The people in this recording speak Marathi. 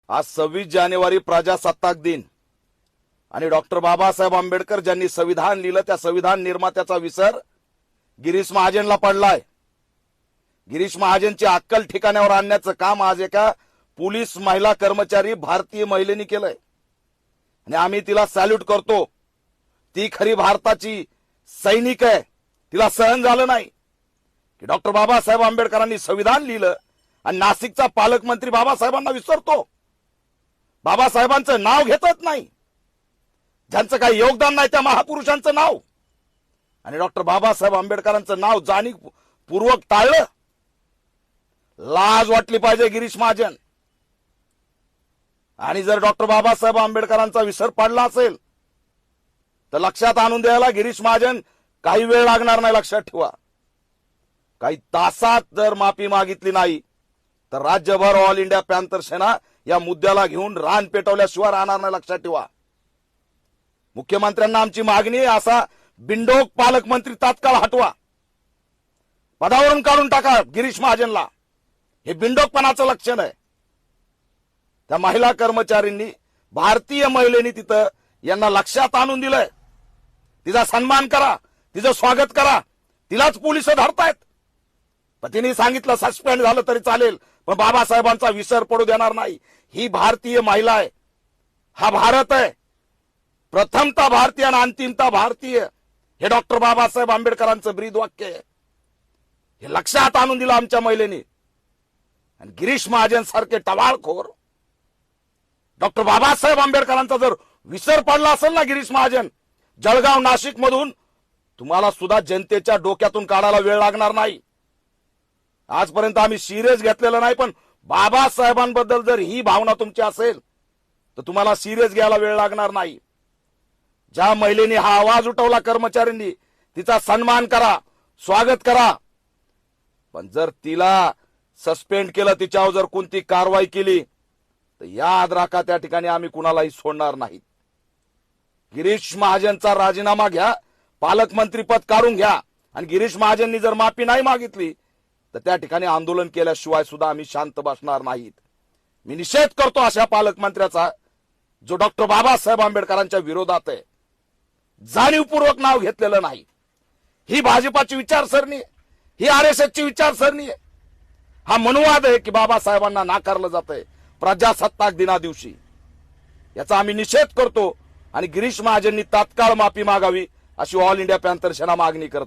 आज 26 जानेवारी प्रजासत्ताक दिन आणि डॉक्टर बाबासाहेब आंबेडकर ज्यांनी संविधान लिहिलं त्या संविधान निर्मात्याचा विसर गिरीश महाजनला पडलाय। गिरीश महाजनची अक्कल ठिकाण्यावर आणण्याचं काम आज एका पोलीस महिला कर्मचारी भारतीय महिलेने केलंय आणि आम्ही तिला सॅल्यूट करतो। ती खरी भारताची सैनिक आहे। तिला सहन झालं नाही की डॉक्टर बाबासाहेब आंबेडकरांनी संविधान लिहिलं आणि नाशिकचा पालकमंत्री बाबासाहेबांना विसरतो, बाबासाहेबांचं नाव घेतच नाही, ज्यांचं काही योगदान नाही त्या महापुरुषांचं नाव आणि डॉक्टर बाबासाहेब आंबेडकरांचं नाव जाणीवपूर्वक टाळलं। लाज वाटली पाहिजे गिरीश महाजन। आणि जर डॉक्टर बाबासाहेब आंबेडकरांचा विसर पडला असेल तर लक्षात आणून द्यायला गिरीश महाजन काही वेळ लागणार नाही। लक्षात ठेवा, काही तासात जर माफी मागितली नाही तर राज्यभर ऑल इंडिया पॅंथर सेना या मुद्द्याला घेऊन रान पेटवल्याशिवाय राहणार नाही। लक्षात ठेवा, मुख्यमंत्र्यांना आमची मागणी आहे, असा बिंडोक पालकमंत्री तात्काळ हटवा, पदावरून काढून टाका गिरीश महाजनला। हे बिंडोकपणाचं लक्षण आहे। त्या महिला कर्मचारींनी, भारतीय महिलेनी तिथं यांना लक्षात आणून दिलंय, तिचा सन्मान करा, तिचं स्वागत करा, तिलाच पोलिस धरतायत। पण तिने सांगितलं सस्पेंड झालं तरी चालेल पण बाबासाहेबांचा विसर पडू देणार नाही। ही भारतीय महिला आहे, हा भारत आहे, प्रथमता भारतीय आणि अंतिमता भारतीय, हे डॉक्टर बाबासाहेब आंबेडकरांचं ब्रीद वाक्य आहे। हे लक्षात आणून दिलं आमच्या महिलेनी। आणि गिरीश महाजन सारखे टवाळखोर, डॉक्टर बाबासाहेब आंबेडकरांचा जर विसर पडला असेल ना गिरीश महाजन, जळगाव नाशिक मधून तुम्हाला सुद्धा जनतेच्या डोक्यातून काढायला वेळ लागणार नाही। आजपर्यंत आम्ही सिरियस घेतलेलं नाही, पण बाबासाहेबांबद्दल जर ही भावना तुमची असेल तर तुम्हाला सिरियस घ्यायला वेळ लागणार नाही। ज्या महिलेने हा आवाज उठवला कर्मचाऱ्यांनी, तिचा सन्मान करा, स्वागत करा, पण जर तिला सस्पेंड केलं, तिच्यावर जर कोणती कारवाई केली तर याद राखा त्या ठिकाणी आम्ही कुणालाही सोडणार नाही। गिरीश महाजनचा राजीनामा घ्या, पालकमंत्री पद काढून घ्या आणि गिरीश महाजननी जर माफी नाही मागितली तर त्या ठिकाणी आंदोलन केल्याशिवाय सुद्धा आम्ही शांत बसणार नाहीत। मी निषेध करतो अशा पालकमंत्र्याचा जो डॉक्टर बाबासाहेब आंबेडकरांच्या विरोधात आहे, जाणीवपूर्वक नाव घेतलेलं नाही। ही भाजपाची विचारसरणी आहे, ही आरएसएसची विचारसरणी आहे। हा मनुवाद आहे की बाबासाहेबांना नाकारलं जातंय प्रजासत्ताक दिना दिवशी। याचा आम्ही निषेध करतो आणि गिरीश महाजननी तात्काळ माफी मागावी अशी ऑल इंडिया पॅंथर सेना मागणी करत आहे।